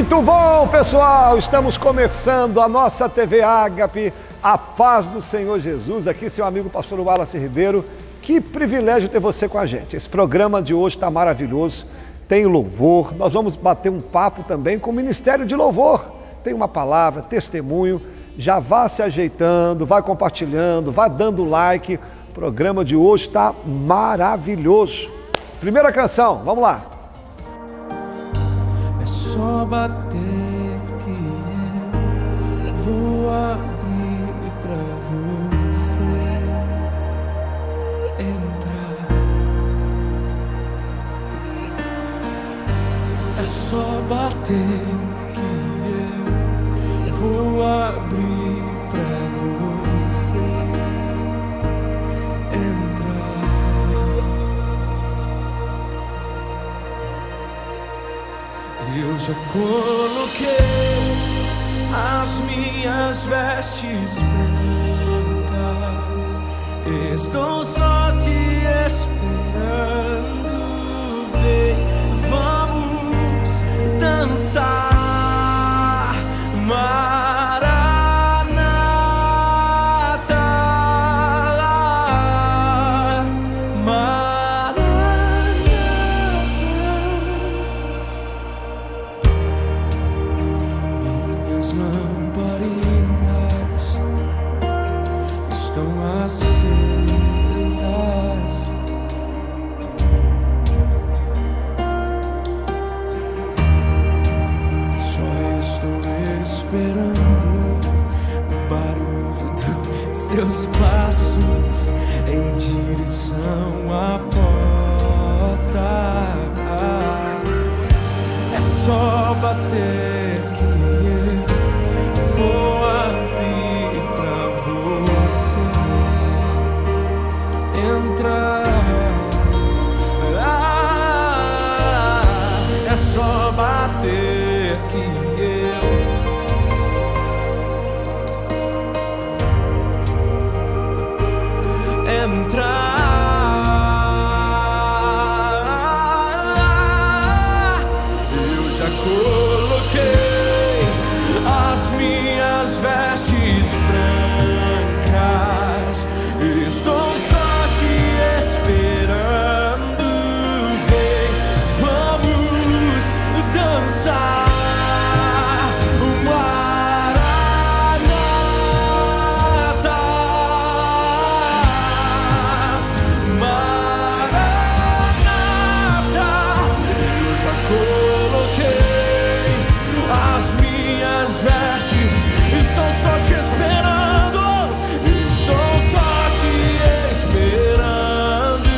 Muito bom, pessoal! Estamos começando a nossa TV Ágape, a paz do Senhor Jesus. Aqui seu amigo pastor Wallace Ribeiro. Que privilégio ter você com a gente. Esse programa de hoje está maravilhoso, tem louvor. Nós vamos bater um papo também com o Ministério de Louvor. Tem uma palavra, testemunho. Já vá se ajeitando, vai compartilhando, vá dando like. O programa de hoje está maravilhoso. Primeira canção, vamos lá. É só bater que eu vou abrir pra você entrar. É só bater que eu vou abrir pra você entrar. Eu já coloquei as minhas vestes brancas, estou só te esperando. Vem, vamos dançar, Maranata, Maranata. Minhas lamparinas estão acesas, só estou esperando o barulho dos seus passos em direção à porta. É só bater que eu vou abrir pra você entrar. É só bater que eu entrar. Eu já coloquei as minhas vestes brancas, estou só te esperando. Vem, vamos dançar, Maranata, Maranata. Eu já coloquei as minhas vestes, estou só te esperando, estou só te esperando.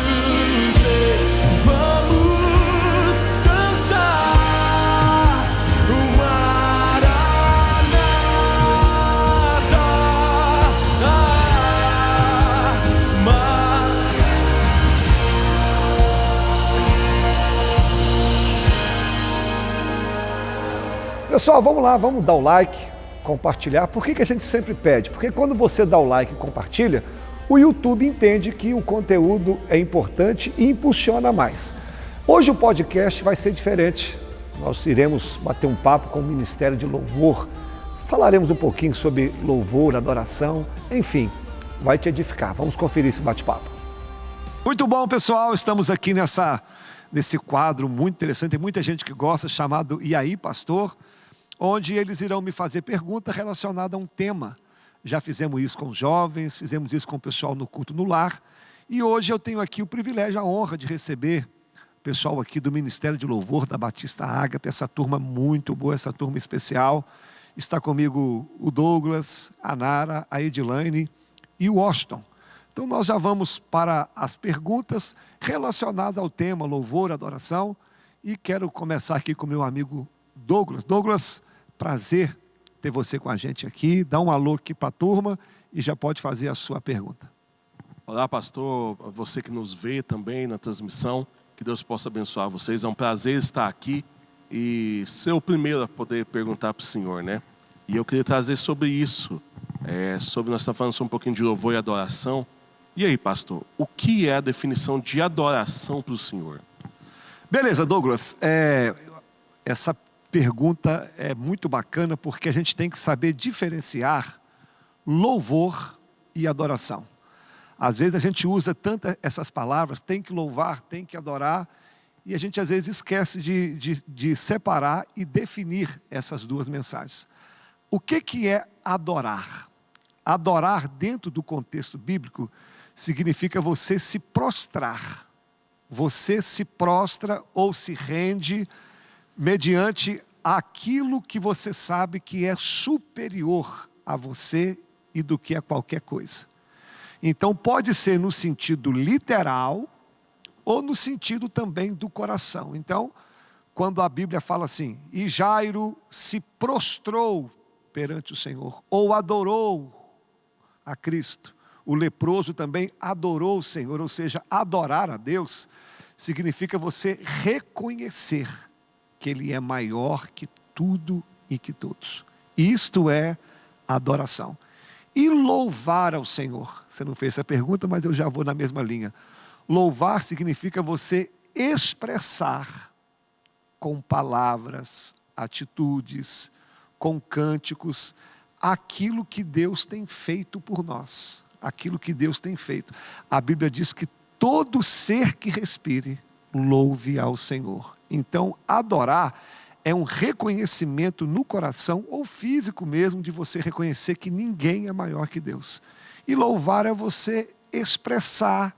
Vem, vamos dançar, Maranata, Pessoal, vamos lá, vamos dar o like, compartilhar. Por que a gente sempre pede? Porque quando você dá o like e compartilha, o YouTube entende que o conteúdo é importante e impulsiona mais. Hoje o podcast vai ser diferente. Nós iremos bater um papo com o Ministério de Louvor. Falaremos um pouquinho sobre louvor, adoração, enfim, vai te edificar. Vamos conferir esse bate-papo. Muito bom, pessoal. Estamos aqui nesse quadro muito interessante. Tem muita gente que gosta, chamado E aí, Pastor? Onde eles irão me fazer pergunta relacionada a um tema. Já fizemos isso com os jovens, fizemos isso com o pessoal no culto no lar. E hoje eu tenho aqui o privilégio, a honra de receber o pessoal aqui do Ministério de Louvor da Batista Ágape, essa turma muito boa, essa turma especial. Está comigo o Douglas, a Nara, a Edilane e o Washington. Então nós já vamos para as perguntas relacionadas ao tema louvor, adoração. E quero começar aqui com o meu amigo Douglas. Douglas, prazer ter você com a gente aqui. Dá um alô aqui para a turma e já pode fazer a sua pergunta. Olá, pastor, você que nos vê também na transmissão, que Deus possa abençoar vocês. É um prazer estar aqui e ser o primeiro a poder perguntar para o Senhor, né? E eu queria trazer sobre isso, sobre nós estamos falando sobre um pouquinho de louvor e adoração. E aí, pastor, o que é a definição de adoração para o Senhor? Beleza, Douglas. Essa pergunta é muito bacana porque a gente tem que saber diferenciar louvor e adoração. Às vezes a gente usa tanto essas palavras, tem que louvar, tem que adorar, e a gente às vezes esquece de separar e definir essas duas mensagens. O que é adorar? Adorar dentro do contexto bíblico significa você se prostrar. Você se prostra ou se rende mediante aquilo que você sabe que é superior a você e do que a qualquer coisa. Então pode ser no sentido literal ou no sentido também do coração. Então, quando a Bíblia fala assim, e Jairo se prostrou perante o Senhor, ou adorou a Cristo, o leproso também adorou o Senhor, ou seja, adorar a Deus significa você reconhecer que Ele é maior que tudo e que todos. Isto é adoração. E louvar ao Senhor? Você não fez essa pergunta, mas eu já vou na mesma linha. Louvar significa você expressar com palavras, atitudes, com cânticos, aquilo que Deus tem feito por nós. Aquilo que Deus tem feito. A Bíblia diz que todo ser que respire, louve ao Senhor. Então, adorar é um reconhecimento no coração ou físico mesmo de você reconhecer que ninguém é maior que Deus. E louvar é você expressar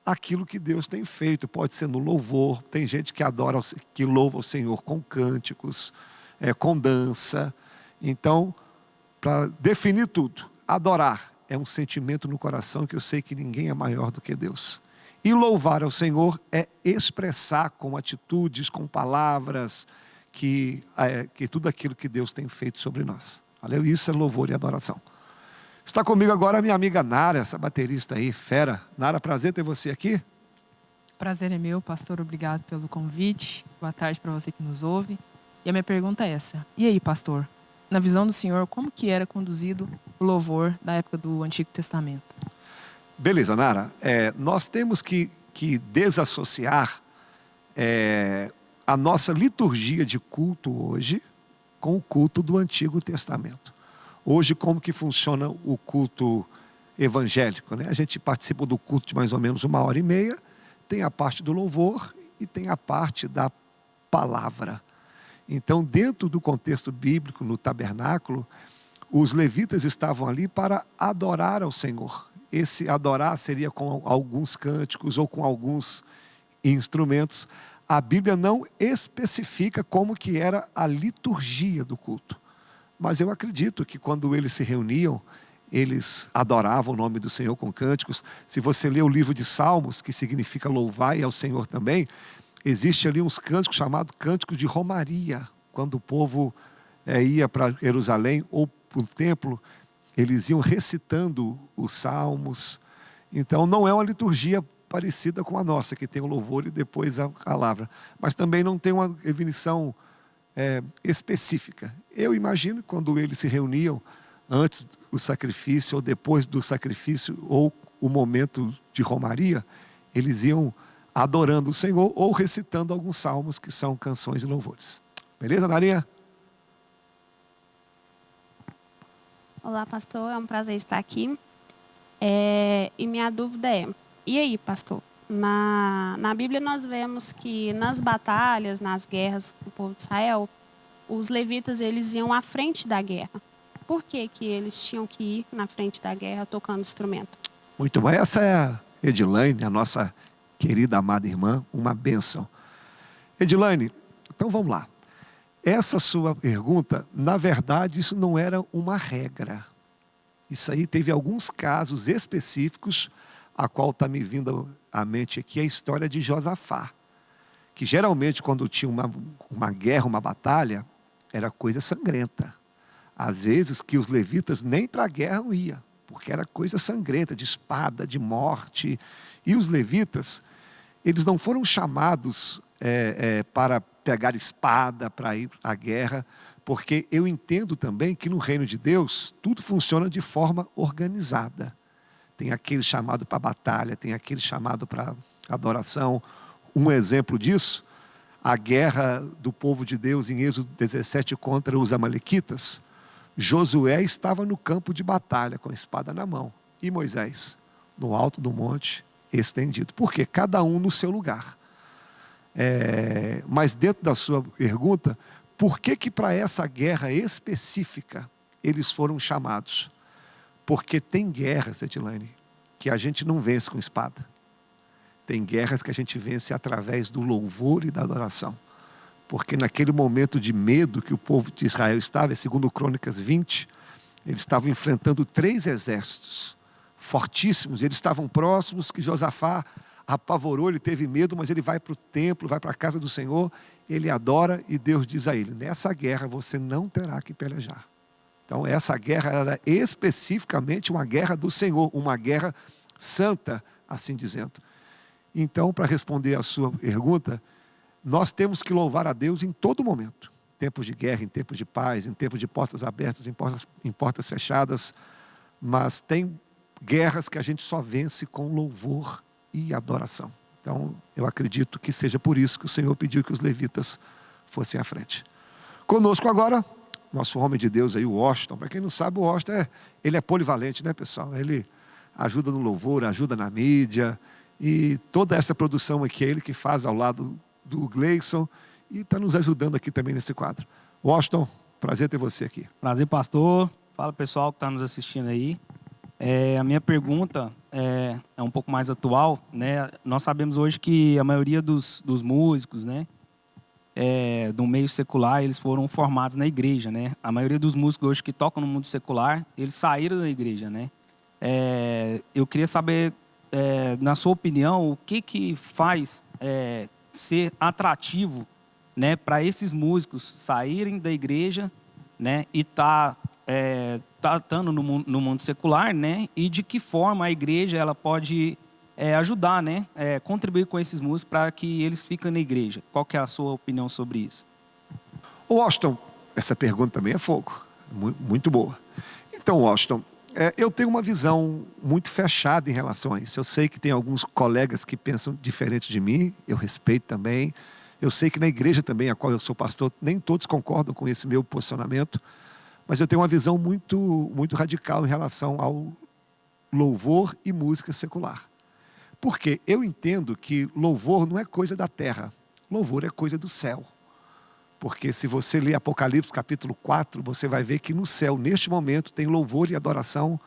aquilo que Deus tem feito. Pode ser no louvor, tem gente que adora, que louva o Senhor com cânticos, com dança. Então, para definir tudo, adorar é um sentimento no coração que eu sei que ninguém é maior do que Deus. E louvar ao Senhor é expressar com atitudes, com palavras, que tudo aquilo que Deus tem feito sobre nós. Valeu? Isso é louvor e adoração. Está comigo agora a minha amiga Nara, essa baterista aí, fera. Nara, prazer ter você aqui. Prazer é meu, pastor, obrigado pelo convite. Boa tarde para você que nos ouve. E a minha pergunta é essa. E aí, pastor, na visão do senhor, como que era conduzido o louvor na época do Antigo Testamento? Beleza, Nara. Nós temos que desassociar a nossa liturgia de culto hoje com o culto do Antigo Testamento. Hoje, como que funciona o culto evangélico, né? A gente participa do culto de mais ou menos 1h30, tem a parte do louvor e tem a parte da palavra. Então, dentro do contexto bíblico, no tabernáculo, os levitas estavam ali para adorar ao Senhor. Esse adorar seria com alguns cânticos ou com alguns instrumentos. A Bíblia não especifica como que era a liturgia do culto. Mas eu acredito que quando eles se reuniam, eles adoravam o nome do Senhor com cânticos. Se você ler o livro de Salmos, que significa louvai ao Senhor também, existe ali uns cânticos chamados cânticos de romaria. Quando o povo ia para Jerusalém ou para o templo, eles iam recitando os salmos. Então não é uma liturgia parecida com a nossa, que tem o louvor e depois a palavra. Mas também não tem uma definição específica. Eu imagino que quando eles se reuniam antes do sacrifício ou depois do sacrifício ou o momento de romaria, eles iam adorando o Senhor ou recitando alguns salmos que são canções e louvores. Beleza, Narinha? Olá, pastor, é um prazer estar aqui. E minha dúvida é, e aí, pastor? Na Bíblia nós vemos que nas batalhas, nas guerras do povo de Israel, os levitas eles iam à frente da guerra. Por que que eles tinham que ir na frente da guerra tocando instrumento? Muito bom. Essa é a Edilane, a nossa querida, amada irmã, uma bênção. Edilane, então vamos lá. Essa sua pergunta, na verdade, isso não era uma regra. Isso aí teve alguns casos específicos, a qual está me vindo à mente aqui a história de Josafá. Que geralmente quando tinha uma guerra, uma batalha, era coisa sangrenta. Às vezes que os levitas nem para a guerra não iam, porque era coisa sangrenta, de espada, de morte. E os levitas, eles não foram chamados para pegar espada, para ir à guerra, porque eu entendo também que no reino de Deus, tudo funciona de forma organizada. Tem aquele chamado para batalha, tem aquele chamado para adoração. Um exemplo disso, a guerra do povo de Deus em Êxodo 17 contra os amalequitas, Josué estava no campo de batalha com a espada na mão. E Moisés, no alto do monte, estendido. Por quê? Cada um no seu lugar. Mas dentro da sua pergunta, por que para essa guerra específica eles foram chamados? Porque tem guerras, Edilane, que a gente não vence com espada. Tem guerras que a gente vence através do louvor e da adoração. Porque naquele momento de medo que o povo de Israel estava, segundo Crônicas 20, eles estavam enfrentando 3 exércitos fortíssimos. Eles estavam próximos, que Josafá apavorou, ele teve medo, mas ele vai para o templo, vai para a casa do Senhor, ele adora e Deus diz a ele, nessa guerra você não terá que pelejar. Então essa guerra era especificamente uma guerra do Senhor, uma guerra santa, assim dizendo. Então, para responder a sua pergunta, nós temos que louvar a Deus em todo momento. Em tempos de guerra, em tempos de paz, em tempos de portas abertas, em portas fechadas. Mas tem guerras que a gente só vence com louvor e adoração. Então, eu acredito que seja por isso que o Senhor pediu que os levitas fossem à frente. Conosco agora, nosso homem de Deus aí, o Washington. Para quem não sabe, o Washington ele é polivalente, né, pessoal? Ele ajuda no louvor, ajuda na mídia. E toda essa produção aqui é ele que faz ao lado do Gleison e está nos ajudando aqui também nesse quadro. Washington, prazer ter você aqui. Prazer, pastor. Fala, pessoal que está nos assistindo aí. A minha pergunta é um pouco mais atual, né? Nós sabemos hoje que a maioria dos músicos, né, do meio secular, eles foram formados na igreja, né? A maioria dos músicos hoje que tocam no mundo secular, eles saíram da igreja, né? Eu queria saber, na sua opinião, o que faz ser atrativo, né, para esses músicos saírem da igreja, né, e estando no mundo secular, né, e de que forma a igreja ela pode ajudar, né, contribuir com esses músicos para que eles fiquem na igreja. Qual que é a sua opinião sobre isso? Washington, essa pergunta também é fogo, muito boa. Então, Washington, eu tenho uma visão muito fechada em relação a isso. Eu sei que tem alguns colegas que pensam diferente de mim, eu respeito também. Eu sei que na igreja também, a qual eu sou pastor, nem todos concordam com esse meu posicionamento, mas eu tenho uma visão muito radical em relação ao louvor e música secular. Porque eu entendo que louvor não é coisa da terra, louvor é coisa do céu. Porque se você ler Apocalipse capítulo 4, você vai ver que no céu, neste momento, tem louvor e adoração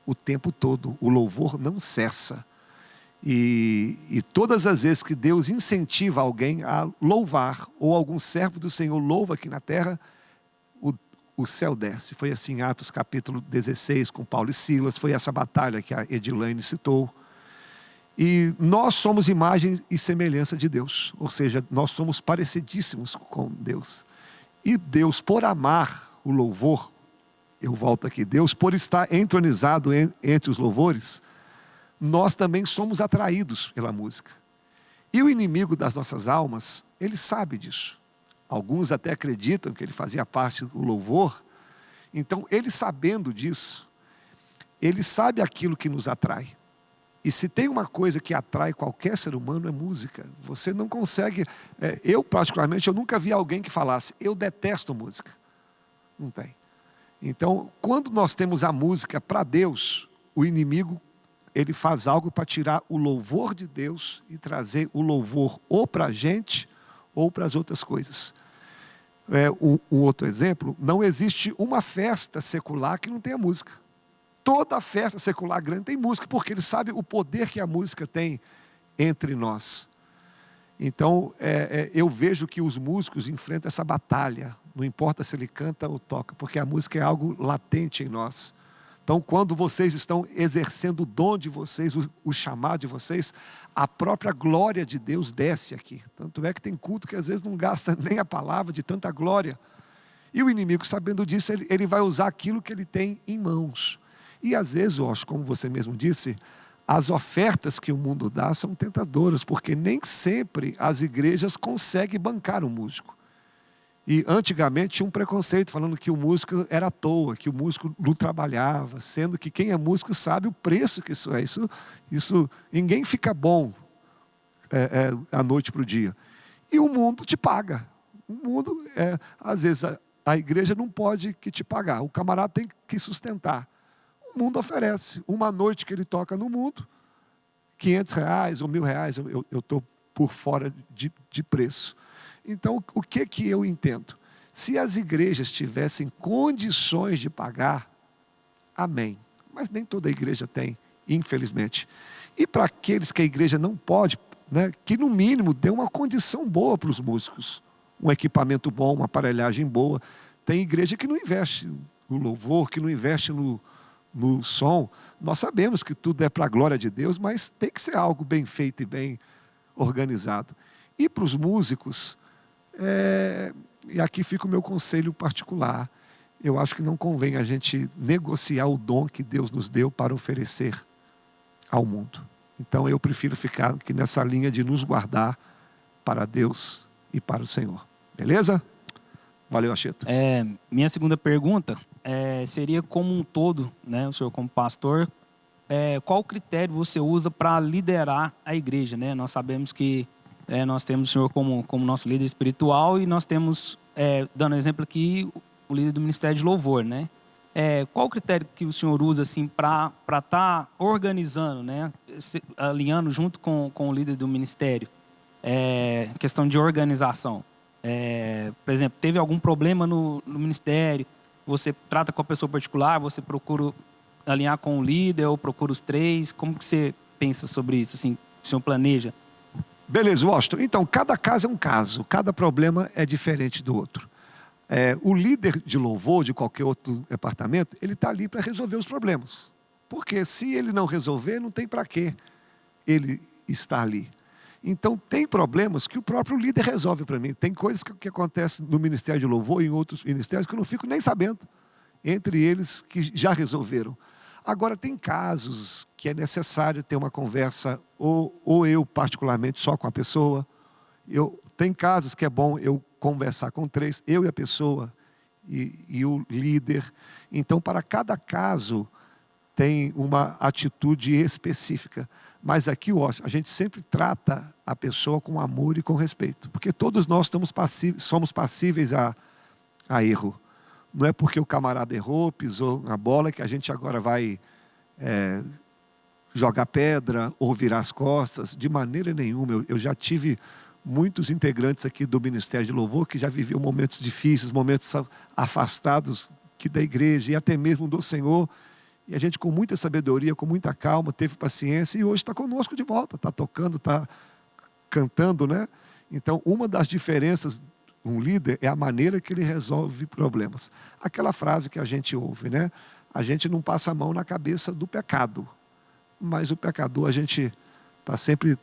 o tempo todo. O louvor não cessa. E todas as vezes que Deus incentiva alguém a louvar, ou algum servo do Senhor louva aqui na terra, o céu desce. Foi assim em Atos capítulo 16 com Paulo e Silas, foi essa batalha que a Edilane citou. E nós somos imagem e semelhança de Deus, ou seja, nós somos parecidíssimos com Deus. E Deus, por amar o louvor, eu volto aqui, Deus, por estar entronizado entre os louvores, nós também somos atraídos pela música. E o inimigo das nossas almas, ele sabe disso. Alguns até acreditam que ele fazia parte do louvor. Então, ele sabendo disso, ele sabe aquilo que nos atrai. E se tem uma coisa que atrai qualquer ser humano é música. Você não consegue... eu, particularmente, eu nunca vi alguém que falasse, eu detesto música. Não tem. Então, quando nós temos a música para Deus, o inimigo, ele faz algo para tirar o louvor de Deus e trazer o louvor ou para a gente ou para as outras coisas. Um outro exemplo, não existe uma festa secular que não tenha música. Toda festa secular grande tem música, porque ele sabe o poder que a música tem entre nós. Então, eu vejo que os músicos enfrentam essa batalha, não importa se ele canta ou toca, porque a música é algo latente em nós. Então, quando vocês estão exercendo o dom de vocês, o chamado de vocês, a própria glória de Deus desce aqui. Tanto é que tem culto que às vezes não gasta nem a palavra de tanta glória. E o inimigo, sabendo disso, ele vai usar aquilo que ele tem em mãos. E às vezes, eu acho, como você mesmo disse, as ofertas que o mundo dá são tentadoras, porque nem sempre as igrejas conseguem bancar um músico. E antigamente tinha um preconceito falando que o músico era à toa, que o músico não trabalhava, sendo que quem é músico sabe o preço que isso é. Isso ninguém fica bom à noite para o dia. e o mundo te paga. O mundo, às vezes, a igreja não pode que te pagar. O camarada tem que sustentar. O mundo oferece. Uma noite que ele toca no mundo, R$500 ou R$1.000, eu estou por fora de preço. Então, o que eu entendo? Se as igrejas tivessem condições de pagar, amém. Mas nem toda igreja tem, infelizmente. E para aqueles que a igreja não pode, né, que no mínimo dê uma condição boa para os músicos. Um equipamento bom, uma aparelhagem boa. Tem igreja que não investe no louvor, que não investe no som. Nós sabemos que tudo é para a glória de Deus, mas tem que ser algo bem feito e bem organizado. E para os músicos, e aqui fica o meu conselho particular, eu acho que não convém a gente negociar o dom que Deus nos deu para oferecer ao mundo. Então eu prefiro ficar aqui nessa linha de nos guardar para Deus e para o Senhor. Beleza? Valeu, Acheto. Minha segunda pergunta seria como um todo, né, o senhor como pastor, qual critério você usa para liderar a igreja, né? Nós sabemos que nós temos o senhor como nosso líder espiritual e nós temos, dando exemplo aqui, o líder do Ministério de Louvor, né? Qual o critério que o senhor usa assim, para estar organizando, né? Alinhando junto com o líder do ministério? Questão de organização. Por exemplo, teve algum problema no ministério, você trata com a pessoa particular, você procura alinhar com o líder ou procura os três? Como que você pensa sobre isso? Assim, o senhor planeja? Beleza, Washington. Então, cada caso é um caso, cada problema é diferente do outro. O líder de louvor de qualquer outro departamento, ele está ali para resolver os problemas. Porque se ele não resolver, não tem para quê ele estar ali. Então, tem problemas que o próprio líder resolve para mim. Tem coisas que acontecem no Ministério de Louvor e em outros ministérios que eu não fico nem sabendo. Entre eles que já resolveram. Agora, tem casos que é necessário ter uma conversa, ou eu particularmente só com a pessoa. Tem casos que é bom eu conversar com três, eu e a pessoa e o líder. Então, para cada caso, tem uma atitude específica. Mas aqui, a gente sempre trata a pessoa com amor e com respeito. Porque todos nós somos passíveis a erro. Não é porque o camarada errou, pisou na bola, que a gente agora vai jogar pedra ou virar as costas. De maneira nenhuma. Eu já tive muitos integrantes aqui do Ministério de Louvor que já viviam momentos difíceis, momentos afastados da igreja e até mesmo do Senhor. E a gente, com muita sabedoria, com muita calma, teve paciência e hoje está conosco de volta. Está tocando, está cantando, né? Então, uma das diferenças um líder é a maneira que ele resolve problemas. Aquela frase que a gente ouve, né? A gente não passa a mão na cabeça do pecado, mas o pecador a gente está sempre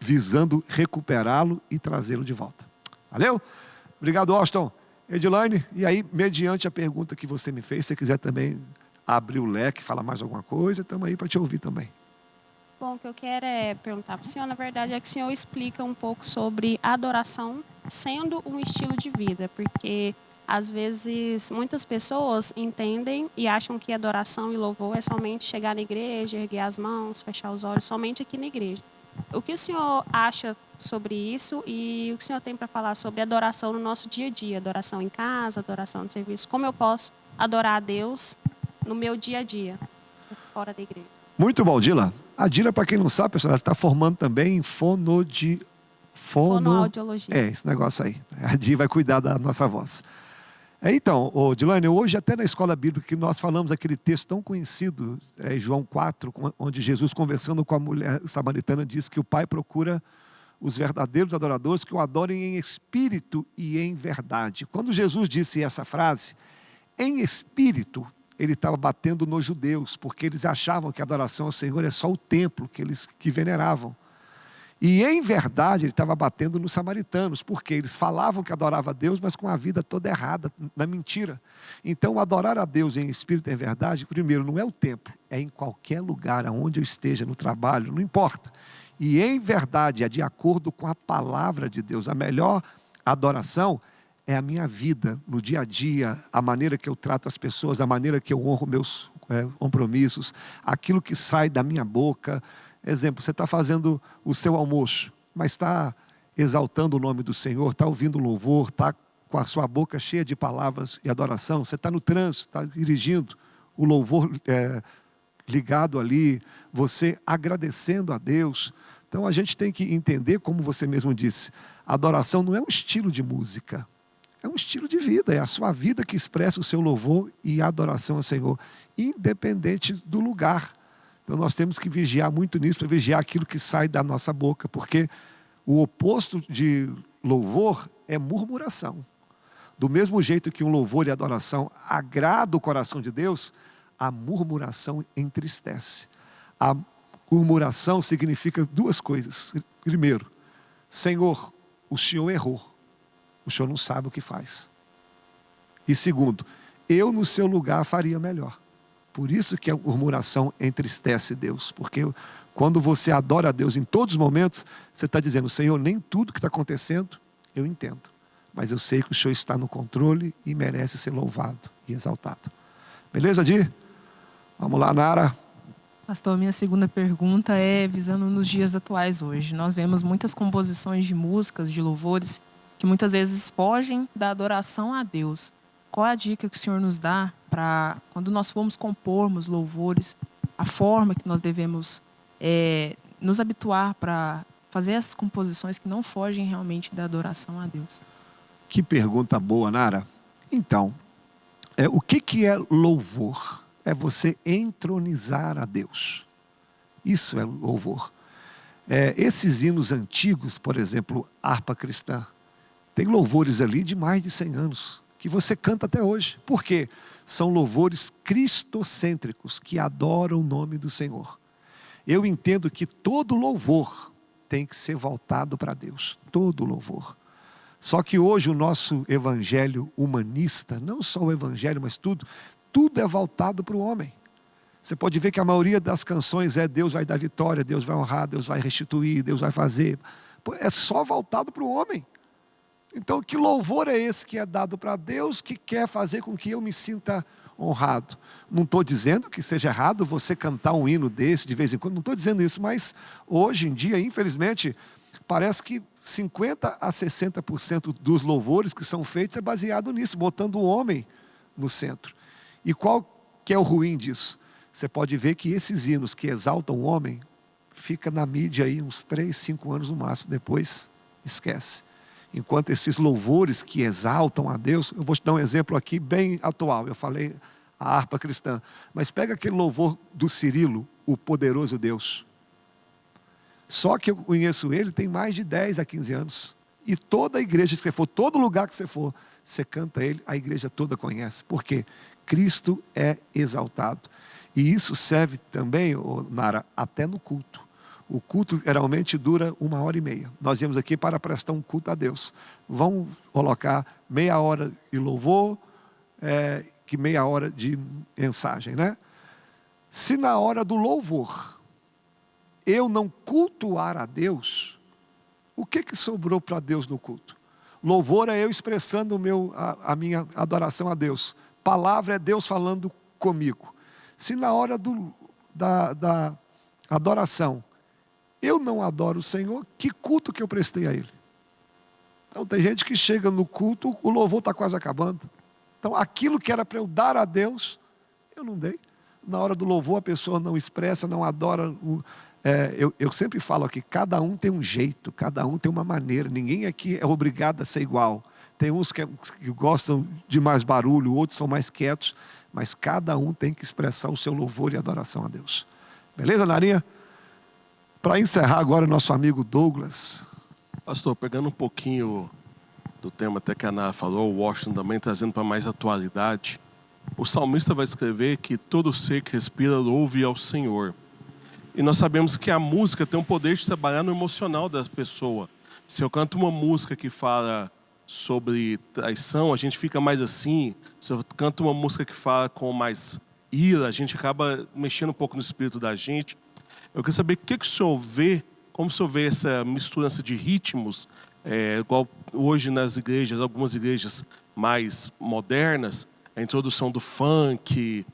visando recuperá-lo e trazê-lo de volta. Valeu? Obrigado, Austin. Edilane, e aí, mediante a pergunta que você me fez, se você quiser também abrir o leque, falar mais alguma coisa, estamos aí para te ouvir também. Bom, o que eu quero perguntar para o senhor, na verdade, é que o senhor explica um pouco sobre adoração sendo um estilo de vida, porque às vezes muitas pessoas entendem e acham que adoração e louvor é somente chegar na igreja, erguer as mãos, fechar os olhos, somente aqui na igreja. O que o senhor acha sobre isso e o que o senhor tem para falar sobre adoração no nosso dia a dia, adoração em casa, adoração no serviço? Como eu posso adorar a Deus no meu dia a dia, fora da igreja? Muito bom, Dila. A Dila, para quem não sabe, pessoal, ela está formando também em fonoaudiologia. Esse negócio aí. A Dila vai cuidar da nossa voz. Então, Dilane, hoje até na escola bíblica que nós falamos aquele texto tão conhecido, João 4, onde Jesus conversando com a mulher samaritana diz que o Pai procura os verdadeiros adoradores que o adorem em espírito e em verdade. Quando Jesus disse essa frase, em espírito, ele estava batendo nos judeus, porque eles achavam que a adoração ao Senhor é só o templo que veneravam. E em verdade ele estava batendo nos samaritanos, porque eles falavam que adoravam a Deus, mas com a vida toda errada, na mentira. Então adorar a Deus em espírito e em verdade, primeiro, não é o templo, é em qualquer lugar, aonde eu esteja, no trabalho, não importa. E em verdade é de acordo com a palavra de Deus. A melhor adoração é a minha vida, no dia a dia, a maneira que eu trato as pessoas, a maneira que eu honro meus compromissos, aquilo que sai da minha boca. Exemplo, você está fazendo o seu almoço, mas está exaltando o nome do Senhor, está ouvindo louvor, está com a sua boca cheia de palavras e adoração, você está no trânsito, está dirigindo, o louvor ligado ali, você agradecendo a Deus. Então a gente tem que entender, como você mesmo disse, a adoração não é um estilo de música, é um estilo de vida, é a sua vida que expressa o seu louvor e adoração ao Senhor, independente do lugar. Então nós temos que vigiar muito nisso, para vigiar aquilo que sai da nossa boca, porque o oposto de louvor é murmuração. Do mesmo jeito que um louvor e adoração agrada o coração de Deus, a murmuração entristece. A murmuração significa duas coisas. Primeiro, Senhor, o Senhor errou. O Senhor não sabe o que faz. E segundo, eu no seu lugar faria melhor. Por isso que a murmuração entristece Deus. Porque quando você adora a Deus em todos os momentos, você está dizendo, Senhor, nem tudo que está acontecendo eu entendo. Mas eu sei que o Senhor está no controle e merece ser louvado e exaltado. Beleza, Di? Vamos lá, Nara. Pastor, minha segunda pergunta é visando nos dias atuais hoje. Nós vemos muitas composições de músicas, de louvores, que muitas vezes fogem da adoração a Deus. Qual a dica que o Senhor nos dá para, quando nós formos compormos louvores, a forma que nós devemos nos habituar para fazer essas composições que não fogem realmente da adoração a Deus? Que pergunta boa, Nara. Então, o que é louvor? É você entronizar a Deus. Isso é louvor. Esses hinos antigos, por exemplo, harpa cristã, tem louvores ali de mais de 100 anos, que você canta até hoje. Por quê? São louvores cristocêntricos, que adoram o nome do Senhor. Eu entendo que todo louvor tem que ser voltado para Deus. Todo louvor. Só que hoje o nosso evangelho humanista, não só o evangelho, mas tudo é voltado para o homem. Você pode ver que a maioria das canções Deus vai dar vitória, Deus vai honrar, Deus vai restituir, Deus vai fazer. É só voltado para o homem. Então, que louvor é esse que é dado para Deus, que quer fazer com que eu me sinta honrado? Não estou dizendo que seja errado você cantar um hino desse de vez em quando, não estou dizendo isso, mas hoje em dia, infelizmente, parece que 50% a 60% dos louvores que são feitos é baseado nisso, botando o homem no centro. E qual que é o ruim disso? Você pode ver que esses hinos que exaltam o homem, fica na mídia aí uns 3, 5 anos no máximo, depois esquece. Enquanto esses louvores que exaltam a Deus, eu vou te dar um exemplo aqui bem atual, eu falei a harpa cristã, mas pega aquele louvor do Cirilo, o poderoso Deus. Só que eu conheço ele tem mais de 10 a 15 anos. E toda a igreja que você for, todo lugar que você for, você canta ele, a igreja toda conhece. Por quê? Cristo é exaltado. E isso serve também, Nara, até no culto. O culto geralmente dura 1h30. Nós viemos aqui para prestar um culto a Deus. Vamos colocar meia hora de louvor, que meia hora de mensagem, né? Se na hora do louvor eu não cultuar a Deus, o que sobrou para Deus no culto? Louvor é eu expressando a minha adoração a Deus. Palavra é Deus falando comigo. Se na hora da adoração eu não adoro o Senhor, que culto que eu prestei a Ele? Então tem gente que chega no culto, o louvor está quase acabando. Então aquilo que era para eu dar a Deus, eu não dei. Na hora do louvor a pessoa não expressa, não adora. Eu sempre falo aqui, cada um tem um jeito, cada um tem uma maneira. Ninguém aqui é obrigado a ser igual. Tem uns que gostam de mais barulho, outros são mais quietos. Mas cada um tem que expressar o seu louvor e adoração a Deus. Beleza, Narinha? Para encerrar agora, o nosso amigo Douglas. Pastor, pegando um pouquinho do tema até que a Ana falou, o Washington também trazendo para mais atualidade, o salmista vai escrever que todo ser que respira louve ao Senhor. E nós sabemos que a música tem um poder de trabalhar no emocional da pessoa. Se eu canto uma música que fala sobre traição, a gente fica mais assim. Se eu canto uma música que fala com mais ira, a gente acaba mexendo um pouco no espírito da gente. Eu queria saber o que o senhor vê, como o senhor vê essa misturança de ritmos, igual hoje nas igrejas, algumas igrejas mais modernas, a introdução do funk,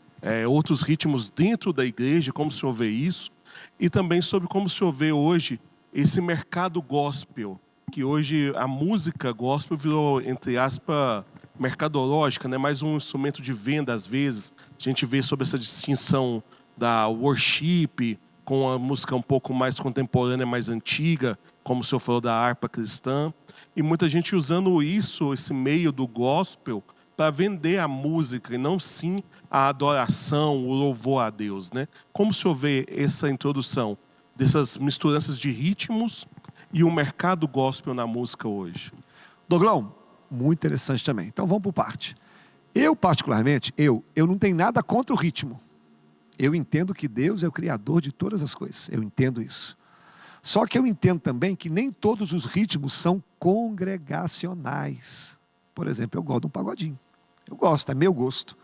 outros ritmos dentro da igreja, como o senhor vê isso? E também sobre como o senhor vê hoje esse mercado gospel que hoje a música gospel virou, entre aspas, mercadológica, né? Mais um instrumento de venda, às vezes. A gente vê sobre essa distinção da worship, com a música um pouco mais contemporânea, mais antiga, como o senhor falou da harpa cristã. E muita gente usando isso, esse meio do gospel, para vender a música e não sim a adoração, o louvor a Deus, né? Como o senhor vê essa introdução dessas misturanças de ritmos e o mercado gospel na música hoje? Doglão, muito interessante também. Então vamos por parte. Eu, particularmente, eu não tenho nada contra o ritmo. Eu entendo que Deus é o criador de todas as coisas. Eu entendo isso. Só que eu entendo também que nem todos os ritmos são congregacionais. Por exemplo, eu gosto de um pagodinho. Eu gosto, é meu gosto.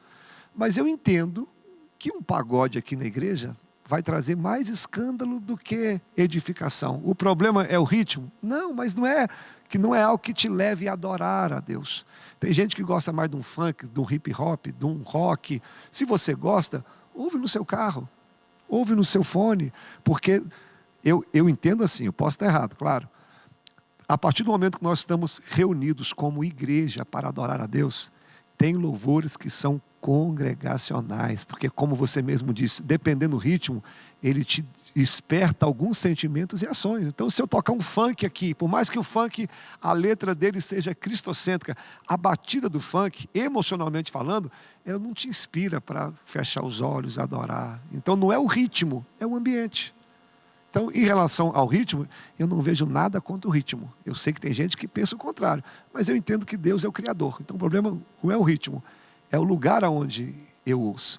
Mas eu entendo que um pagode aqui na igreja vai trazer mais escândalo do que edificação. O problema é o ritmo? Não, mas não é algo que te leve a adorar a Deus. Tem gente que gosta mais de um funk, de um hip hop, de um rock. Se você gosta, ouve no seu carro, ouve no seu fone, porque eu entendo assim, eu posso estar errado, claro. A partir do momento que nós estamos reunidos como igreja para adorar a Deus, tem louvores que são congregacionais, porque como você mesmo disse, dependendo do ritmo, ele te desperta alguns sentimentos e ações. Então, se eu tocar um funk aqui, por mais que o funk, a letra dele seja cristocêntrica, a batida do funk, emocionalmente falando, ela não te inspira para fechar os olhos, adorar. Então, não é o ritmo, é o ambiente. Então, em relação ao ritmo, eu não vejo nada contra o ritmo. Eu sei que tem gente que pensa o contrário, mas eu entendo que Deus é o Criador. Então, o problema não é o ritmo, é o lugar onde eu ouço.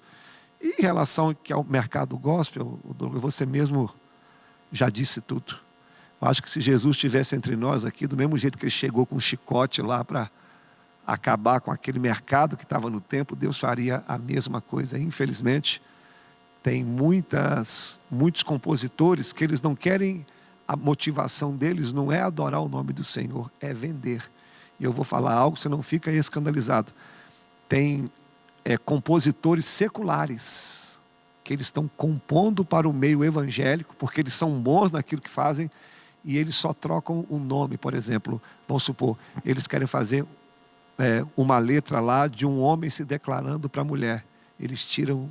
E em relação ao mercado gospel, você mesmo já disse tudo. Eu acho que se Jesus estivesse entre nós aqui, do mesmo jeito que ele chegou com um chicote lá para acabar com aquele mercado que estava no templo, Deus faria a mesma coisa. Infelizmente, tem muitos compositores que eles não querem, a motivação deles não é adorar o nome do Senhor, é vender. E eu vou falar algo, você não fica escandalizado. Tem compositores seculares, que eles estão compondo para o meio evangélico, porque eles são bons naquilo que fazem, e eles só trocam o nome. Por exemplo, vamos supor, eles querem fazer uma letra lá de um homem se declarando para a mulher. Eles tiram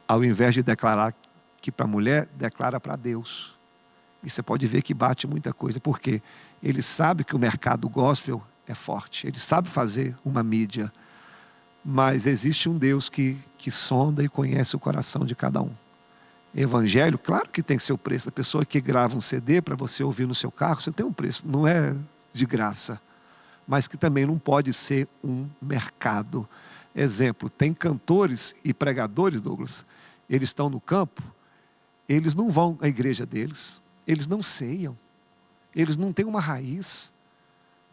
ao invés de declarar que para a mulher, declara para Deus. E você pode ver que bate muita coisa, porque ele sabe que o mercado gospel é forte, ele sabe fazer uma mídia, mas existe um Deus que sonda e conhece o coração de cada um. Evangelho, claro que tem seu preço. A pessoa que grava um CD para você ouvir no seu carro, você tem um preço, não é de graça, mas que também não pode ser um mercado. Exemplo, tem cantores e pregadores, Douglas, eles estão no campo, eles não vão à igreja deles, eles não ceiam, eles não têm uma raiz.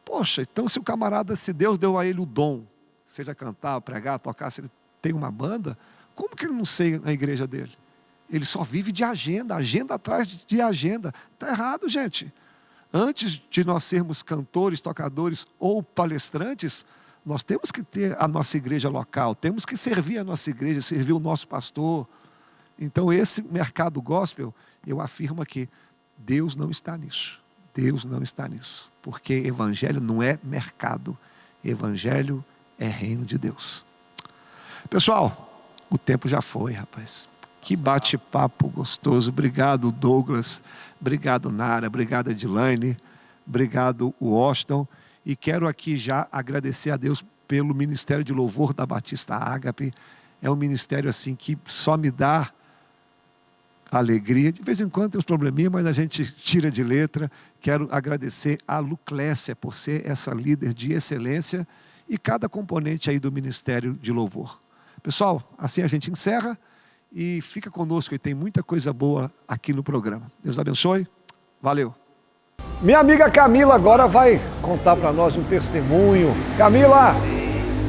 Poxa, então se o camarada, se Deus deu a ele o dom, seja cantar, pregar, tocar, se ele tem uma banda, como que ele não ceia na igreja dele? Ele só vive de agenda atrás de agenda. Está errado, gente. Antes de nós sermos cantores, tocadores ou palestrantes, nós temos que ter a nossa igreja local, temos que servir a nossa igreja, servir o nosso pastor. Então esse mercado gospel, eu afirmo que Deus não está nisso. Deus não está nisso. Porque evangelho não é mercado. Evangelho é reino de Deus. Pessoal, o tempo já foi, rapaz. Que bate-papo gostoso. Obrigado, Douglas. Obrigado, Nara. Obrigado, Edilane. Obrigado, Washington. E quero aqui já agradecer a Deus pelo Ministério de Louvor da Batista Ágape. É um ministério assim que só me dá alegria. De vez em quando tem uns probleminhas, mas a gente tira de letra. Quero agradecer a Luclécia por ser essa líder de excelência e cada componente aí do Ministério de Louvor. Pessoal, assim a gente encerra e fica conosco, e tem muita coisa boa aqui no programa. Deus abençoe. Valeu. Minha amiga Camila agora vai contar para nós um testemunho. Camila,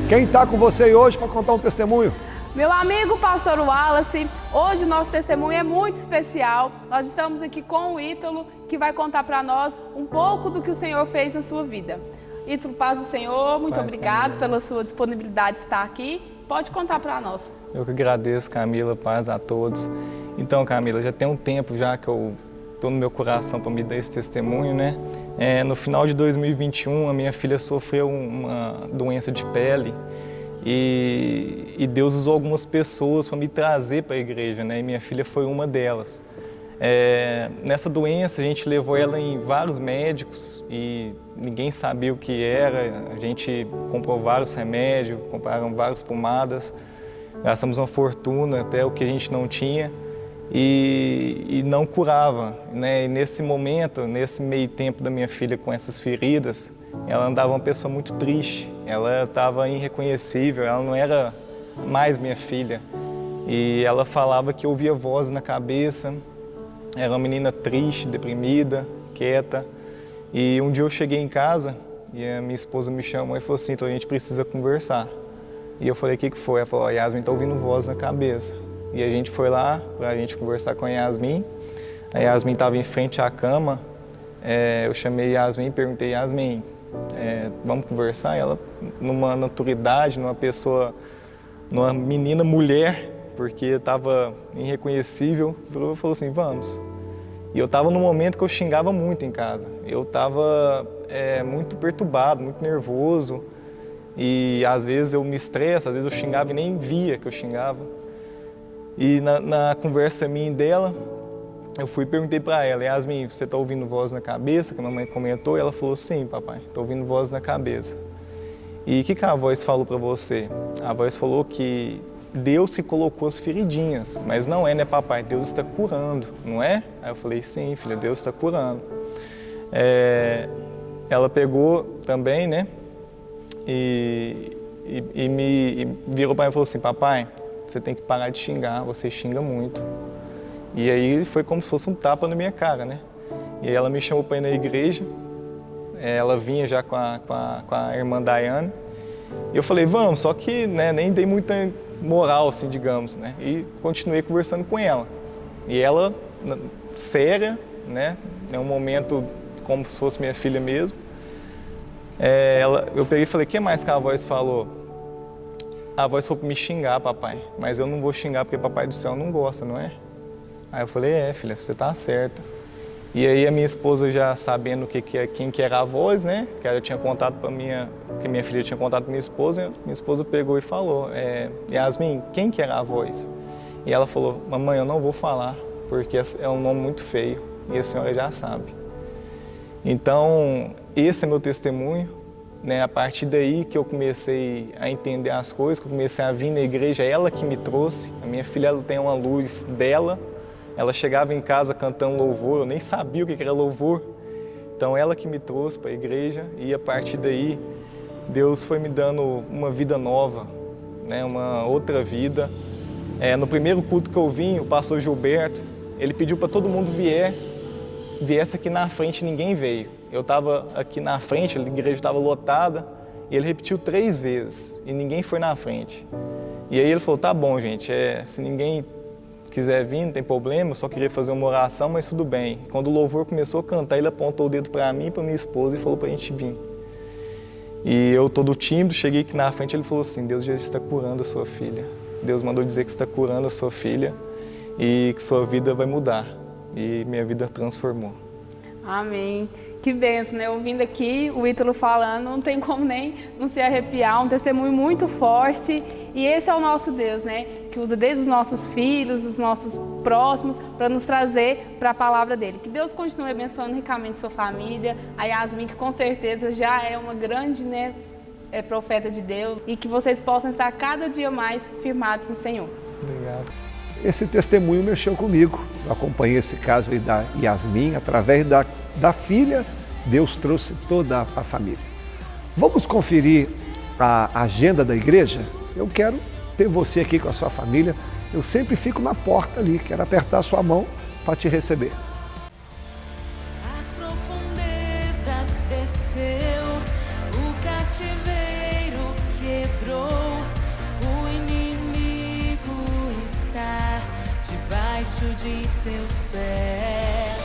quem está com você hoje para contar um testemunho? Meu amigo pastor Wallace, hoje nosso testemunho é muito especial. Nós estamos aqui com o Ítalo, que vai contar para nós um pouco do que o Senhor fez na sua vida. Ítalo, paz do Senhor, muito obrigado pela sua disponibilidade de estar aqui. Pode contar para nós. Eu que agradeço, Camila, paz a todos. Então, Camila, já tem um tempo já que eu no meu coração para me dar esse testemunho, né? No final de 2021, a minha filha sofreu uma doença de pele e Deus usou algumas pessoas para me trazer para a igreja, né? E minha filha foi uma delas. Nessa doença, a gente levou ela em vários médicos e ninguém sabia o que era. A gente comprou vários remédios, compraram várias pomadas, gastamos uma fortuna até o que a gente não tinha. E não curava, né? E nesse momento, nesse meio tempo da minha filha com essas feridas, ela andava uma pessoa muito triste, ela estava irreconhecível, ela não era mais minha filha. E ela falava que ouvia vozes na cabeça, era uma menina triste, deprimida, quieta. E um dia eu cheguei em casa e a minha esposa me chamou e falou assim: então a gente precisa conversar. E eu falei: o que foi? Ela falou: a Yasmin está ouvindo voz na cabeça. E a gente foi lá para a gente conversar com a Yasmin. A Yasmin estava em frente à cama. Eu chamei a Yasmin e perguntei: Yasmin, vamos conversar? E ela, numa naturalidade, numa menina mulher, porque estava irreconhecível, falou assim: vamos. E eu estava num momento que eu xingava muito em casa. Eu estava muito perturbado, muito nervoso. E às vezes eu me estresso, às vezes eu xingava e nem via que eu xingava. E na conversa minha e dela, eu fui e perguntei para ela: Yasmin, você está ouvindo voz na cabeça? Que a mamãe comentou. E ela falou: sim, papai, estou ouvindo voz na cabeça. E o que a voz falou para você? A voz falou que Deus se colocou as feridinhas, mas não é, né, papai? Deus está curando, não é? Aí eu falei: sim, filha, Deus está curando. Ela pegou também, né, e me virou para mim e falou assim: papai, você tem que parar de xingar, você xinga muito. E aí foi como se fosse um tapa na minha cara, né? E aí ela me chamou para ir na igreja, ela vinha já com a irmã Daiane. E eu falei: vamos, só que, né, nem dei muita moral, assim, digamos, né? E continuei conversando com ela. E ela, séria, né? É um momento como se fosse minha filha mesmo. Eu peguei e falei: o que mais que a voz falou? A voz foi para me xingar, papai, mas eu não vou xingar porque papai do céu não gosta, não é? Aí eu falei: filha, você tá certa. E aí a minha esposa, já sabendo quem que era a voz, né? Que ela tinha contado para que minha filha tinha contado para minha esposa pegou e falou: Yasmin, quem que era a voz? E ela falou: mamãe, eu não vou falar, porque é um nome muito feio e a senhora já sabe. Então, esse é meu testemunho. Né, a partir daí que eu comecei a entender as coisas, que eu comecei a vir na igreja, ela que me trouxe. A minha filha, ela tem uma luz dela, ela chegava em casa cantando louvor, eu nem sabia o que era louvor. Então ela que me trouxe para a igreja e a partir daí Deus foi me dando uma vida nova, né, uma outra vida. No primeiro culto que eu vim, o pastor Gilberto, ele pediu para todo mundo viesse aqui na frente, ninguém veio. Eu estava aqui na frente, a igreja estava lotada, e ele repetiu 3 vezes, e ninguém foi na frente. E aí ele falou: tá bom, gente, se ninguém quiser vir, não tem problema, eu só queria fazer uma oração, mas tudo bem. Quando o louvor começou a cantar, ele apontou o dedo para mim e para minha esposa e falou para a gente vir. E eu, todo tímido, cheguei aqui na frente, ele falou assim: Deus já está curando a sua filha. Deus mandou dizer que está curando a sua filha e que sua vida vai mudar. E minha vida transformou. Amém. Que bênção, né? Ouvindo aqui o Ítalo falando, não tem como nem não se arrepiar, um testemunho muito forte. E esse é o nosso Deus, né? Que usa desde os nossos filhos, os nossos próximos, para nos trazer para a palavra dele. Que Deus continue abençoando ricamente sua família, a Yasmin, que com certeza já é uma grande, né, profeta de Deus, e que vocês possam estar cada dia mais firmados no Senhor. Obrigado. Esse testemunho mexeu comigo. Eu acompanhei esse caso aí da Yasmin, através da filha, Deus trouxe toda a família. Vamos conferir a agenda da igreja? Eu quero ter você aqui com a sua família. Eu sempre fico na porta ali, quero apertar a sua mão para te receber. As profundezas desceu, o cativeiro quebrou, o inimigo está debaixo de seus pés.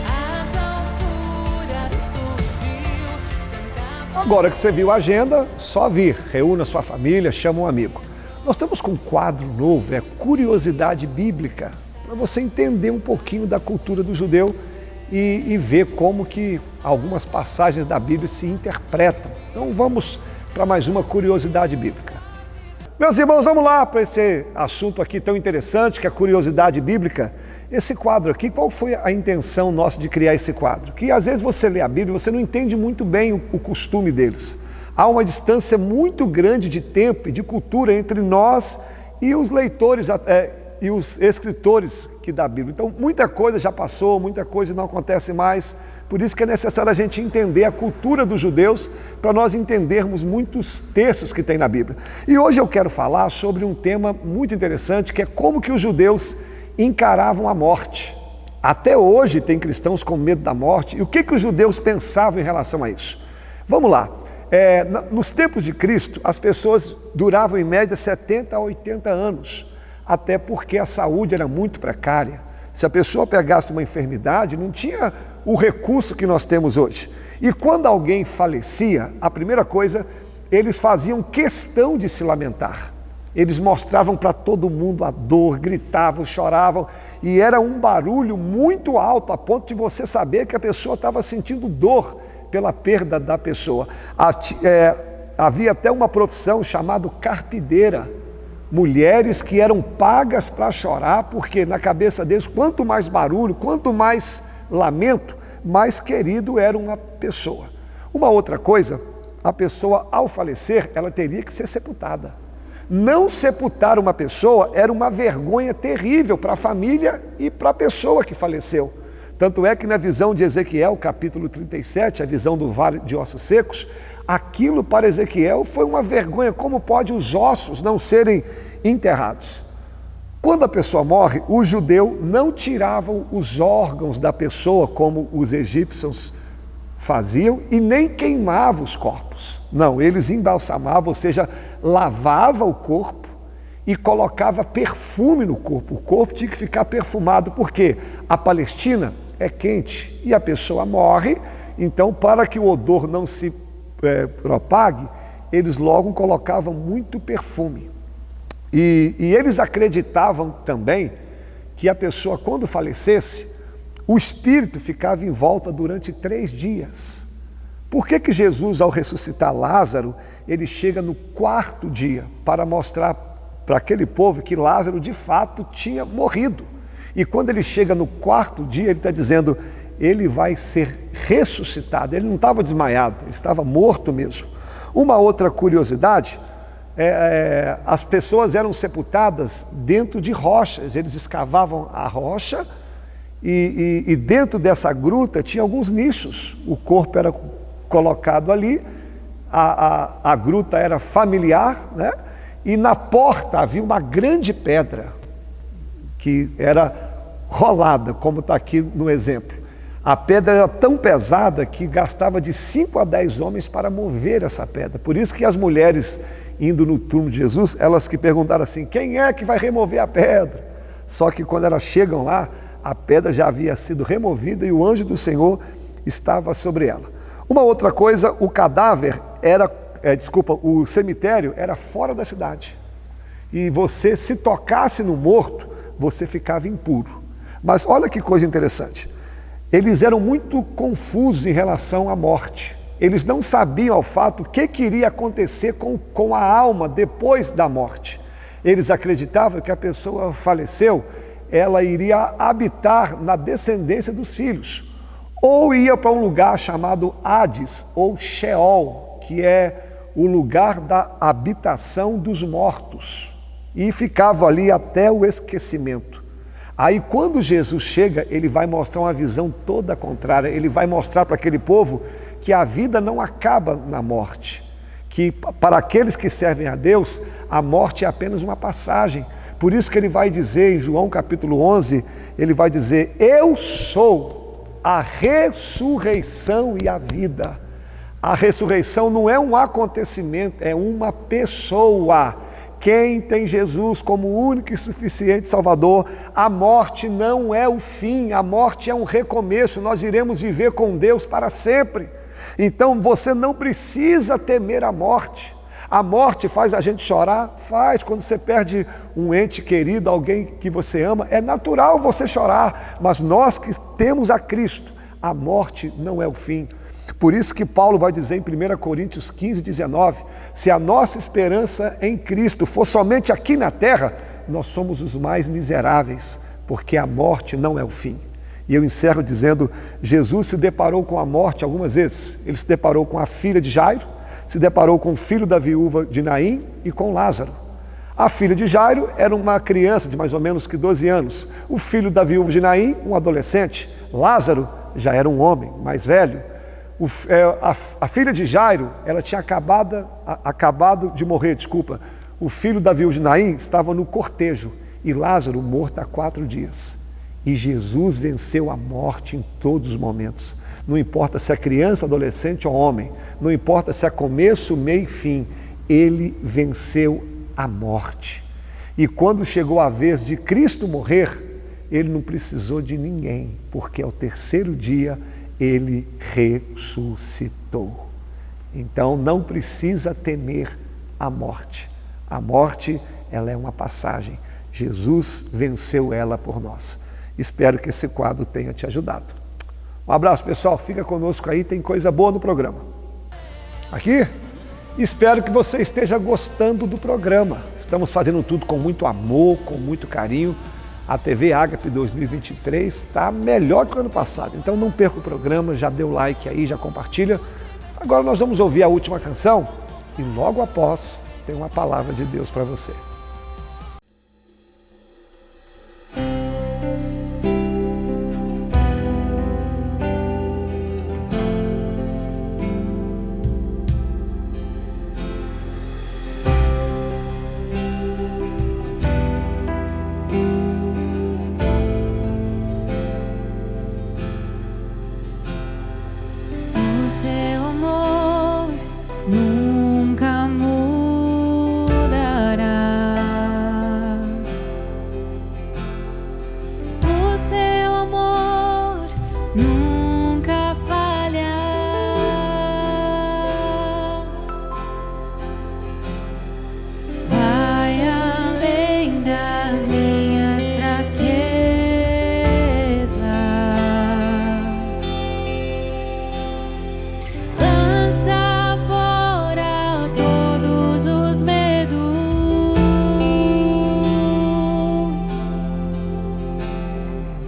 As alturas subiu, sentava... Agora que você viu a agenda, só vir, reúna sua família, chama um amigo. Nós estamos com um quadro novo, é Curiosidade Bíblica. para você entender um pouquinho da cultura do judeu e ver como que algumas passagens da Bíblia se interpretam. Então vamos para mais uma curiosidade bíblica. Meus irmãos, vamos lá para esse assunto aqui tão interessante, que é a curiosidade bíblica. Esse quadro aqui, qual foi a intenção nossa de criar esse quadro? Que às vezes você lê a Bíblia e você não entende muito bem o costume deles. Há uma distância muito grande de tempo e de cultura entre nós e os leitores e os escritores que da Bíblia. Então, muita coisa já passou, muita coisa não acontece mais. Por isso que é necessário a gente entender a cultura dos judeus para nós entendermos muitos textos que tem na Bíblia. E hoje eu quero falar sobre um tema muito interessante, que é como que os judeus encaravam a morte. Até hoje tem cristãos com medo da morte. E o que os judeus pensavam em relação a isso? Vamos lá. Nos tempos de Cristo, as pessoas duravam em média 70 a 80 anos, até porque a saúde era muito precária. Se a pessoa pegasse uma enfermidade, não tinha o recurso que nós temos hoje. E quando alguém falecia, a primeira coisa, eles faziam questão de se lamentar. Eles mostravam para todo mundo a dor, gritavam, choravam, e era um barulho muito alto, a ponto de você saber que a pessoa estava sentindo dor pela perda da pessoa. Havia até uma profissão chamada carpideira, mulheres que eram pagas para chorar, porque na cabeça deles, quanto mais barulho, quanto mais lamento, mais querido era uma pessoa. Uma outra coisa, a pessoa ao falecer, ela teria que ser sepultada. Não sepultar uma pessoa era uma vergonha terrível para a família e para a pessoa que faleceu. Tanto é que na visão de Ezequiel, capítulo 37, a visão do vale de ossos secos, aquilo para Ezequiel foi uma vergonha. Como pode os ossos não serem enterrados? Quando a pessoa morre, o judeu não tirava os órgãos da pessoa, como os egípcios faziam, e nem queimava os corpos. Não, eles embalsamavam, ou seja, lavava o corpo e colocava perfume no corpo. O corpo tinha que ficar perfumado, porque a Palestina é quente e a pessoa morre, então para que o odor não se propague, eles logo colocavam muito perfume. E eles acreditavam também que a pessoa, quando falecesse, o espírito ficava em volta durante 3 dias. Por que Jesus, ao ressuscitar Lázaro, ele chega no 4º dia para mostrar para aquele povo que Lázaro de fato tinha morrido? E quando ele chega no 4º dia, ele está dizendo, ele vai ser ressuscitado. Ele não estava desmaiado, ele estava morto mesmo. Uma outra curiosidade, as pessoas eram sepultadas dentro de rochas. Eles escavavam a rocha e dentro dessa gruta tinha alguns nichos. O corpo era colocado ali, a gruta era familiar, né? E na porta havia uma grande pedra que era rolada, como está aqui no exemplo. A pedra era tão pesada que gastava de 5 a 10 homens para mover essa pedra. Por isso que as mulheres indo no túmulo de Jesus, elas que perguntaram assim, quem é que vai remover a pedra? Só que quando elas chegam lá, a pedra já havia sido removida e o anjo do Senhor estava sobre ela. Uma outra coisa, o cadáver o cemitério era fora da cidade. E você, se tocasse no morto, você ficava impuro. Mas olha que coisa interessante. Eles eram muito confusos em relação à morte. Eles não sabiam ao fato o que iria acontecer com a alma depois da morte. Eles acreditavam que a pessoa faleceu, ela iria habitar na descendência dos filhos, ou ia para um lugar chamado Hades, ou Sheol, que é o lugar da habitação dos mortos, e ficava ali até o esquecimento. Aí quando Jesus chega, ele vai mostrar uma visão toda contrária. Ele vai mostrar para aquele povo que a vida não acaba na morte, que para aqueles que servem a Deus, a morte é apenas uma passagem. Por isso que ele vai dizer em João capítulo 11, ele vai dizer, eu sou a ressurreição e a vida. A ressurreição não é um acontecimento, é uma pessoa. Quem tem Jesus como único e suficiente Salvador, a morte não é o fim, a morte é um recomeço, nós iremos viver com Deus para sempre. Então você não precisa temer a morte. A morte faz a gente chorar? Faz. Quando você perde um ente querido, alguém que você ama, é natural você chorar. Mas nós que temos a Cristo, a morte não é o fim. Por isso que Paulo vai dizer em 1 Coríntios 15, 19, se a nossa esperança em Cristo for somente aqui na terra, nós somos os mais miseráveis, porque a morte não é o fim. E eu encerro dizendo, Jesus se deparou com a morte algumas vezes. Ele se deparou com a filha de Jairo, se deparou com o filho da viúva de Naim e com Lázaro. A filha de Jairo era uma criança de mais ou menos que 12 anos. O filho da viúva de Naim, um adolescente. Lázaro já era um homem mais velho. A filha de Jairo, ela tinha acabado de morrer, O filho da viúva de Naim estava no cortejo e Lázaro morto há 4 dias. E Jesus venceu a morte em todos os momentos. Não importa se é criança, adolescente ou homem, não importa se é começo, meio e fim, ele venceu a morte. E quando chegou a vez de Cristo morrer, ele não precisou de ninguém, porque ao 3º dia ele ressuscitou. Então não precisa temer a morte. A morte, ela é uma passagem. Jesus venceu ela por nós. Espero que esse quadro tenha te ajudado. Um abraço, pessoal. Fica conosco aí, tem coisa boa no programa. Aqui, espero que você esteja gostando do programa. Estamos fazendo tudo com muito amor, com muito carinho. A TV Ágape 2023 está melhor que o ano passado. Então não perca o programa, já dê o like aí, já compartilha. Agora nós vamos ouvir a última canção e logo após tem uma palavra de Deus para você. O seu amor nunca mudará. O seu amor nunca falhará. Vai além das minhas fraquezas. Lança fora todos os medos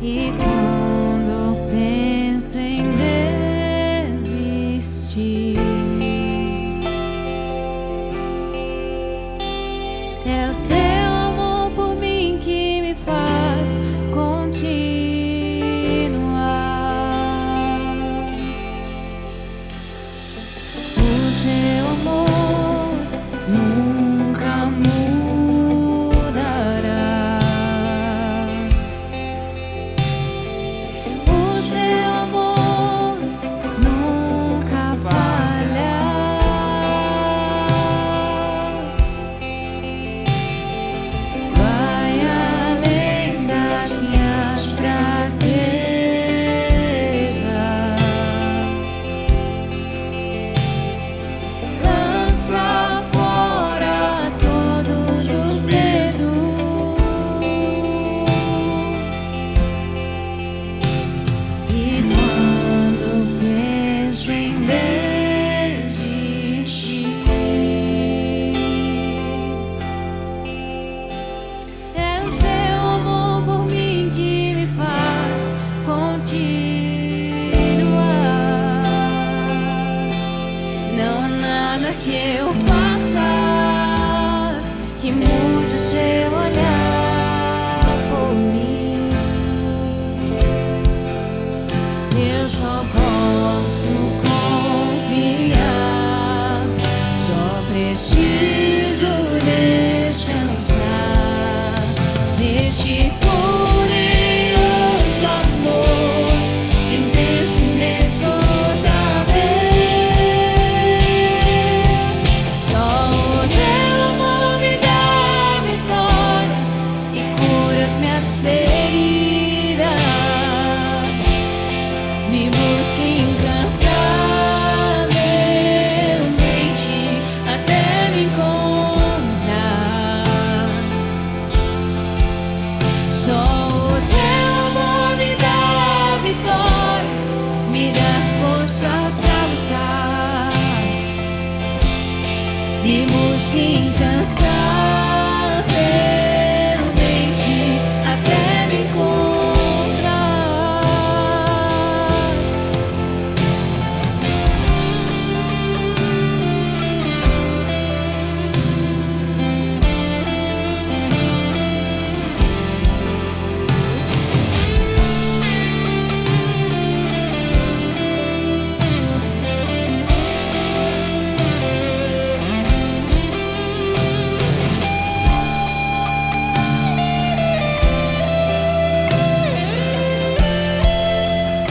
e quando penso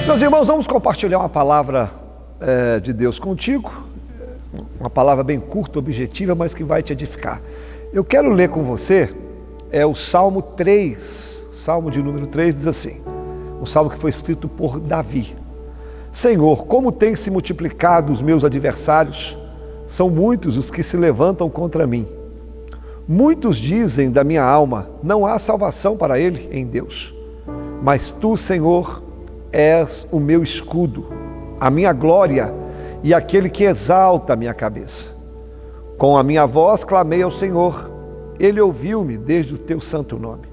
Meus irmãos, vamos compartilhar uma palavra de Deus contigo, uma palavra bem curta, objetiva, mas que vai te edificar. Eu quero ler com você o Salmo 3, Salmo de número 3 diz assim, um salmo que foi escrito por Davi. Senhor, como têm se multiplicado os meus adversários, são muitos os que se levantam contra mim. Muitos dizem da minha alma, não há salvação para ele em Deus. Mas tu, Senhor, és o meu escudo, a minha glória e aquele que exalta a minha cabeça. Com a minha voz clamei ao Senhor, ele ouviu-me desde o teu santo nome.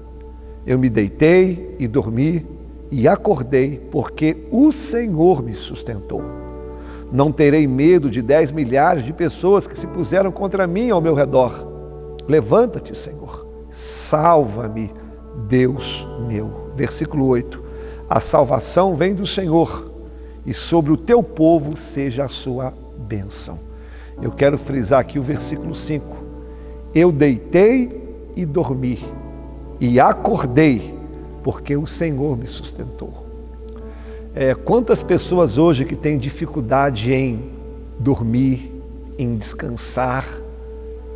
Eu me deitei e dormi e acordei, porque o Senhor me sustentou. Não terei medo de 10 milhares de pessoas que se puseram contra mim ao meu redor. Levanta-te, Senhor, salva-me, Deus meu. Versículo 8. A salvação vem do Senhor, e sobre o teu povo seja a sua bênção. Eu quero frisar aqui o versículo 5. Eu deitei e dormi, e acordei, porque o Senhor me sustentou. Quantas pessoas hoje que têm dificuldade em dormir, em descansar,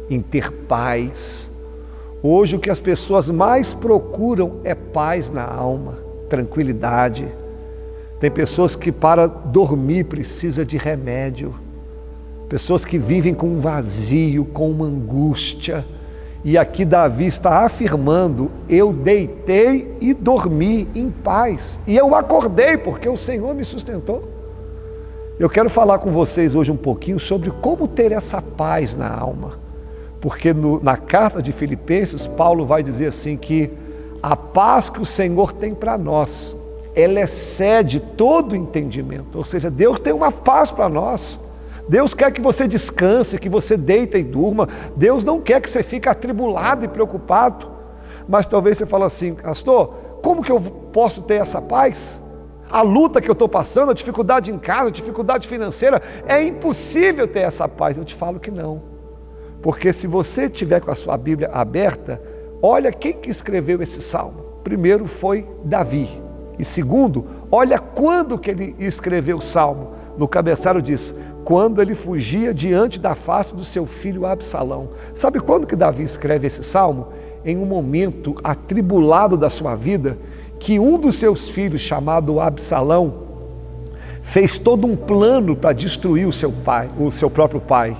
em ter paz. Hoje o que as pessoas mais procuram é paz na alma, tranquilidade. Tem pessoas que para dormir precisa de remédio. Pessoas que vivem com um vazio, com uma angústia. E aqui Davi está afirmando, eu deitei e dormi em paz. E eu acordei porque o Senhor me sustentou. Eu quero falar com vocês hoje um pouquinho sobre como ter essa paz na alma. Porque na carta de Filipenses, Paulo vai dizer assim que a paz que o Senhor tem para nós, ela excede todo o entendimento. Ou seja, Deus tem uma paz para nós. Deus quer que você descanse, que você deita e durma. Deus não quer que você fique atribulado e preocupado. Mas talvez você fale assim, pastor, como que eu posso ter essa paz? A luta que eu estou passando, a dificuldade em casa, a dificuldade financeira, é impossível ter essa paz. Eu te falo que não. Porque se você tiver com a sua Bíblia aberta, olha quem que escreveu esse salmo. Primeiro foi Davi. E segundo, olha quando que ele escreveu o salmo. No cabeçalho diz, quando ele fugia diante da face do seu filho Absalão. Sabe quando que Davi escreve esse salmo? Em um momento atribulado da sua vida, que um dos seus filhos, chamado Absalão, fez todo um plano para destruir o seu próprio pai.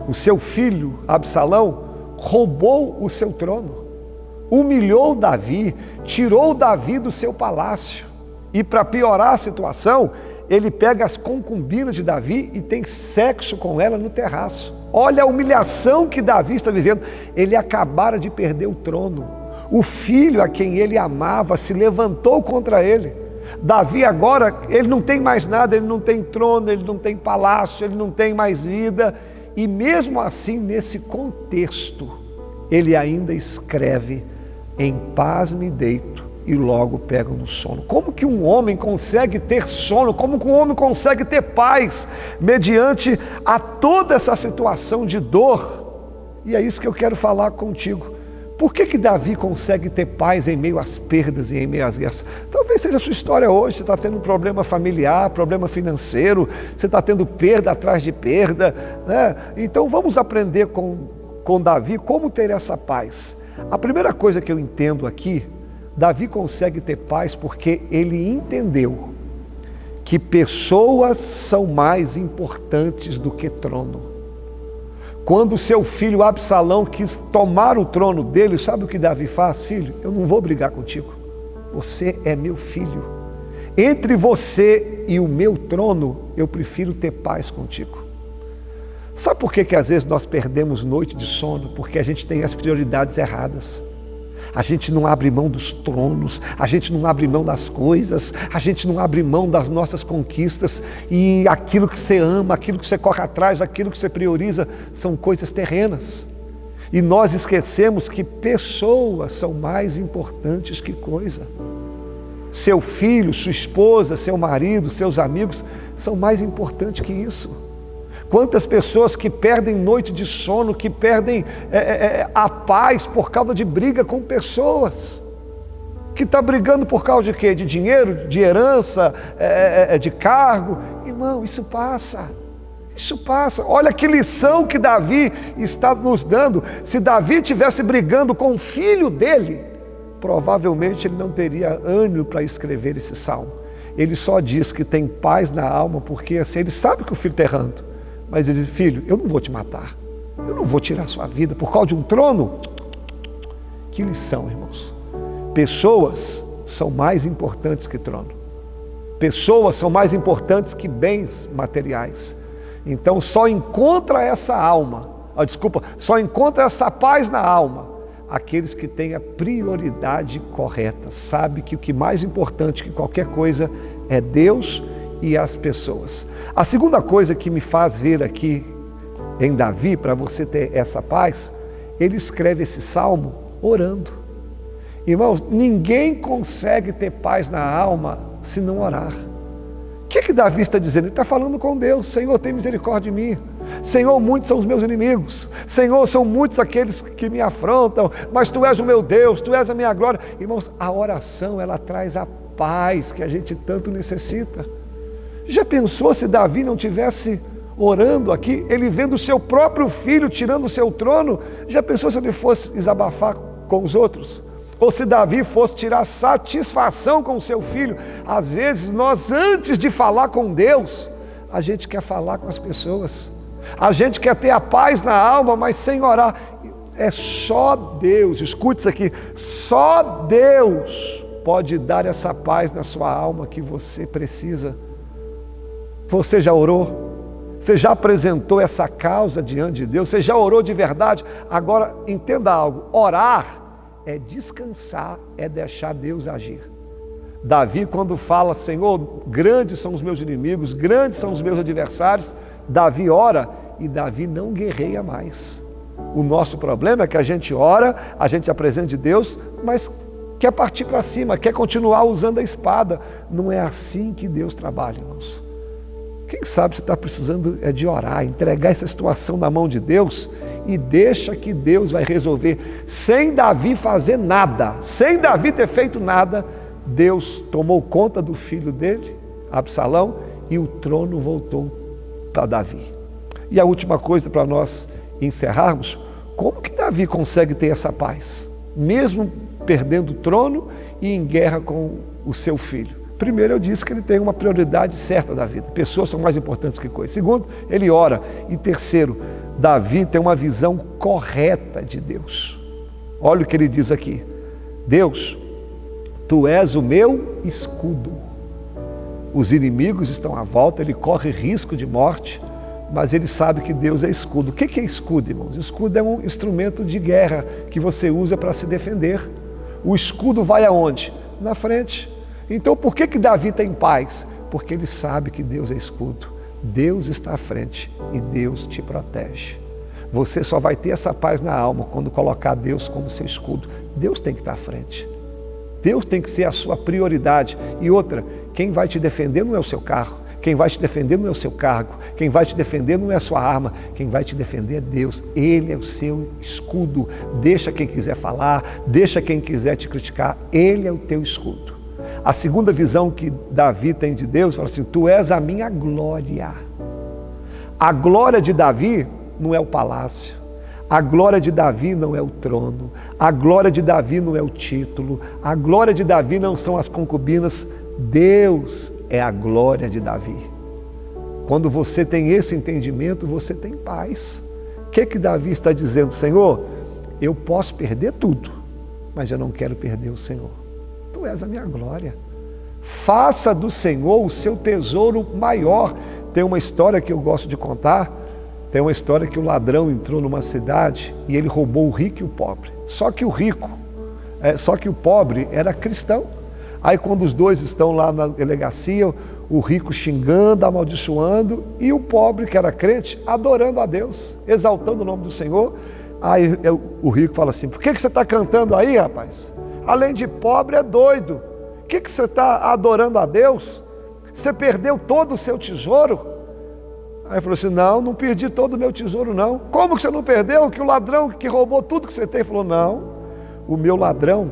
O seu filho, Absalão, roubou o seu trono, humilhou Davi, tirou Davi do seu palácio. E para piorar a situação, ele pega as concubinas de Davi e tem sexo com ela no terraço. Olha a humilhação que Davi está vivendo. Ele acabara de perder o trono. O filho a quem ele amava se levantou contra ele. Davi agora, ele não tem mais nada, ele não tem trono, ele não tem palácio, ele não tem mais vida. E mesmo assim, nesse contexto, ele ainda escreve, em paz me deito e logo pego no sono. Como que um homem consegue ter sono? Como que um homem consegue ter paz mediante a toda essa situação de dor? E é isso que eu quero falar contigo. Por que Davi consegue ter paz em meio às perdas e em meio às guerras? Talvez seja a sua história hoje, você está tendo um problema familiar, problema financeiro, você está tendo perda atrás de perda, né? Então vamos aprender com Davi como ter essa paz. A primeira coisa que eu entendo aqui, Davi consegue ter paz porque ele entendeu que pessoas são mais importantes do que trono. Quando seu filho Absalão quis tomar o trono dele, sabe o que Davi faz? Filho, eu não vou brigar contigo. Você é meu filho. Entre você e o meu trono, eu prefiro ter paz contigo. Sabe por que às vezes nós perdemos noite de sono? Porque a gente tem as prioridades erradas. A gente não abre mão dos tronos, a gente não abre mão das coisas, a gente não abre mão das nossas conquistas, e aquilo que você ama, aquilo que você corre atrás, aquilo que você prioriza, são coisas terrenas. E nós esquecemos que pessoas são mais importantes que coisa. Seu filho, sua esposa, seu marido, seus amigos são mais importantes que isso. Quantas pessoas que perdem noite de sono, que perdem a paz por causa de briga com pessoas. que está brigando por causa de quê? De dinheiro, de herança, de cargo. Irmão, isso passa. Isso passa. Olha que lição que Davi está nos dando. Se Davi estivesse brigando com o filho dele, provavelmente ele não teria ânimo para escrever esse salmo. Ele só diz que tem paz na alma, porque assim, ele sabe que o filho está errando. Mas ele diz, filho, eu não vou te matar. Eu não vou tirar a sua vida por causa de um trono. Que lição, irmãos. Pessoas são mais importantes que trono. Pessoas são mais importantes que bens materiais. Então só encontra essa alma, só encontra essa paz na alma aqueles que têm a prioridade correta. Sabe que o que mais importante que qualquer coisa é Deus e as pessoas. A segunda coisa que me faz ver aqui em Davi, para você ter essa paz, ele escreve esse salmo orando. Irmãos, ninguém consegue ter paz na alma se não orar. O que Davi está dizendo? Ele está falando com Deus. Senhor, tem misericórdia de mim. Senhor, muitos são os meus inimigos. Senhor, são muitos aqueles que me afrontam, mas Tu és o meu Deus, Tu és a minha glória. Irmãos, a oração, ela traz a paz que a gente tanto necessita. Já pensou se Davi não tivesse orando aqui, ele vendo o seu próprio filho tirando o seu trono? Já pensou se ele fosse desabafar com os outros? Ou se Davi fosse tirar satisfação com o seu filho? Às vezes nós, antes de falar com Deus, a gente quer falar com as pessoas. A gente quer ter a paz na alma, mas sem orar. É só Deus, escute isso aqui, só Deus pode dar essa paz na sua alma que você precisa. Você já orou? Você já apresentou essa causa diante de Deus? Você já orou de verdade? Agora, entenda algo, orar é descansar, é deixar Deus agir. Davi, quando fala, Senhor, grandes são os meus inimigos, grandes são os meus adversários, Davi ora e Davi não guerreia mais. O nosso problema é que a gente ora, a gente apresenta de Deus, mas quer partir para cima, quer continuar usando a espada. Não é assim que Deus trabalha, irmãos. Quem sabe você está precisando de orar, entregar essa situação na mão de Deus e deixa que Deus vai resolver. Sem Davi fazer nada, sem Davi ter feito nada, Deus tomou conta do filho dele, Absalão, e o trono voltou para Davi. E a última coisa para nós encerrarmos, como que Davi consegue ter essa paz? Mesmo perdendo o trono e em guerra com o seu filho. Primeiro, eu disse que ele tem uma prioridade certa da vida. Pessoas são mais importantes que coisas. Segundo, ele ora. E terceiro, Davi tem uma visão correta de Deus. Olha o que ele diz aqui. Deus, Tu és o meu escudo. Os inimigos estão à volta, ele corre risco de morte, mas ele sabe que Deus é escudo. O que é escudo, irmãos? Escudo é um instrumento de guerra que você usa para se defender. O escudo vai aonde? Na frente. Então, por que Davi tem paz? Porque ele sabe que Deus é escudo. Deus está à frente e Deus te protege. Você só vai ter essa paz na alma quando colocar Deus como seu escudo. Deus tem que estar à frente. Deus tem que ser a sua prioridade. E outra, quem vai te defender não é o seu carro. Quem vai te defender não é o seu cargo. Quem vai te defender não é a sua arma. Quem vai te defender é Deus. Ele é o seu escudo. Deixa quem quiser falar, deixa quem quiser te criticar. Ele é o teu escudo. A segunda visão que Davi tem de Deus, fala assim, Tu és a minha glória. A glória de Davi não é o palácio. A glória de Davi não é o trono. A glória de Davi não é o título. A glória de Davi não são as concubinas. Deus é a glória de Davi. Quando você tem esse entendimento, você tem paz. O que Davi está dizendo? Senhor, eu posso perder tudo, mas eu não quero perder o Senhor. Tu és a minha glória. Faça do Senhor o seu tesouro maior. Tem uma história que eu gosto de contar. Tem uma história que o ladrão entrou numa cidade e ele roubou o rico e o pobre. Só que o pobre era cristão. Aí quando os dois estão lá na delegacia, o rico xingando, amaldiçoando, e o pobre, que era crente, adorando a Deus, exaltando o nome do Senhor. Aí o rico fala assim, por que você está cantando aí, rapaz? Além de pobre, é doido. O que você está adorando a Deus? Você perdeu todo o seu tesouro? Aí ele falou assim, não perdi todo o meu tesouro não. Como que você não perdeu? Que o ladrão que roubou tudo que você tem? Ele falou, não, o meu ladrão,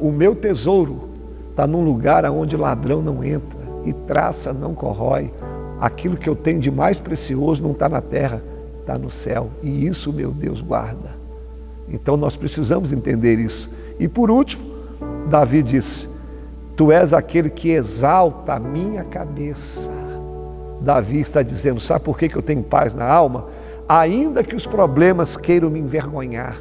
o meu tesouro está num lugar onde ladrão não entra e traça não corrói. Aquilo que eu tenho de mais precioso não está na terra, está no céu. E isso meu Deus guarda. Então nós precisamos entender isso. E por último, Davi disse, tu és aquele que exalta a minha cabeça. Davi está dizendo, sabe por que eu tenho paz na alma? Ainda que os problemas queiram me envergonhar,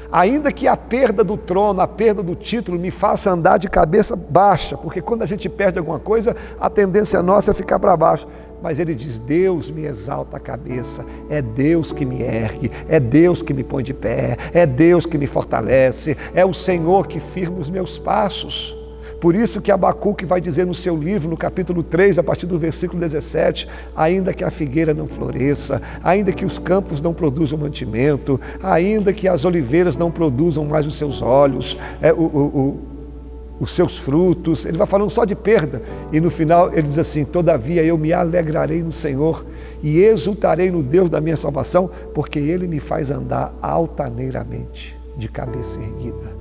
ainda que a perda do trono, a perda do título me faça andar de cabeça baixa, porque quando a gente perde alguma coisa, a tendência nossa é ficar para baixo. Mas ele diz, Deus me exalta a cabeça, é Deus que me ergue, é Deus que me põe de pé, é Deus que me fortalece, é o Senhor que firma os meus passos. Por isso que Abacuque vai dizer no seu livro, no capítulo 3, a partir do versículo 17, ainda que a figueira não floresça, ainda que os campos não produzam mantimento, ainda que as oliveiras não produzam mais os seus olhos, os seus frutos, ele vai falando só de perda, e no final ele diz assim, todavia eu me alegrarei no Senhor e exultarei no Deus da minha salvação, porque Ele me faz andar altaneiramente, de cabeça erguida.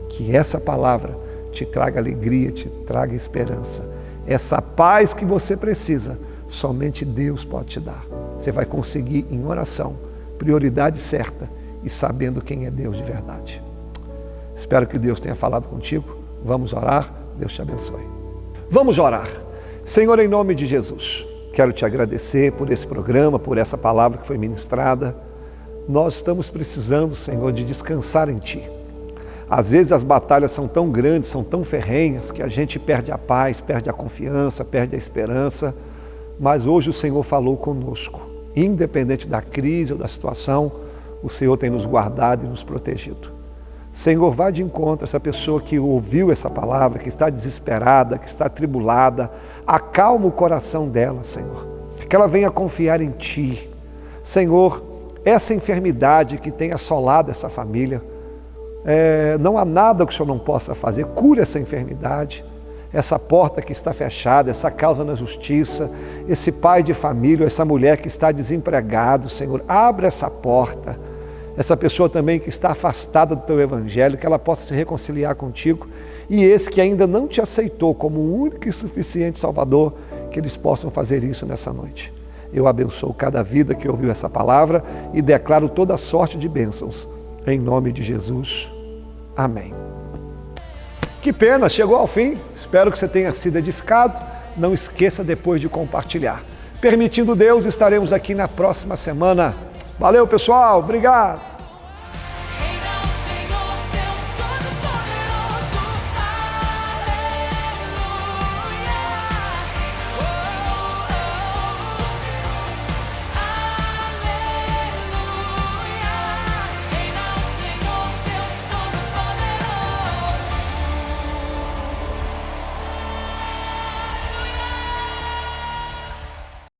Que essa palavra te traga alegria, te traga esperança. Essa paz que você precisa, somente Deus pode te dar. Você vai conseguir em oração, prioridade certa e sabendo quem é Deus de verdade. Espero que Deus tenha falado contigo. Vamos orar? Deus te abençoe. Vamos orar. Senhor, em nome de Jesus, quero te agradecer por esse programa, por essa palavra que foi ministrada. Nós estamos precisando, Senhor, de descansar em Ti. Às vezes as batalhas são tão grandes, são tão ferrenhas, que a gente perde a paz, perde a confiança, perde a esperança. Mas hoje o Senhor falou conosco. Independente da crise ou da situação, o Senhor tem nos guardado e nos protegido. Senhor, vá de encontro a essa pessoa que ouviu essa palavra, que está desesperada, que está atribulada. Acalma o coração dela, Senhor. Que ela venha confiar em Ti. Senhor, essa enfermidade que tem assolado essa família, não há nada que o Senhor não possa fazer. Cura essa enfermidade, essa porta que está fechada, essa causa na justiça, esse pai de família, essa mulher que está desempregado, Senhor, abre essa porta. Essa pessoa também que está afastada do Teu Evangelho, que ela possa se reconciliar contigo. E esse que ainda não Te aceitou como o único e suficiente Salvador, que eles possam fazer isso nessa noite. Eu abençoo cada vida que ouviu essa palavra e declaro toda sorte de bênçãos. Em nome de Jesus. Amém. Que pena, chegou ao fim. Espero que você tenha sido edificado. Não esqueça depois de compartilhar. Permitindo Deus, estaremos aqui na próxima semana. Valeu, pessoal. Obrigado.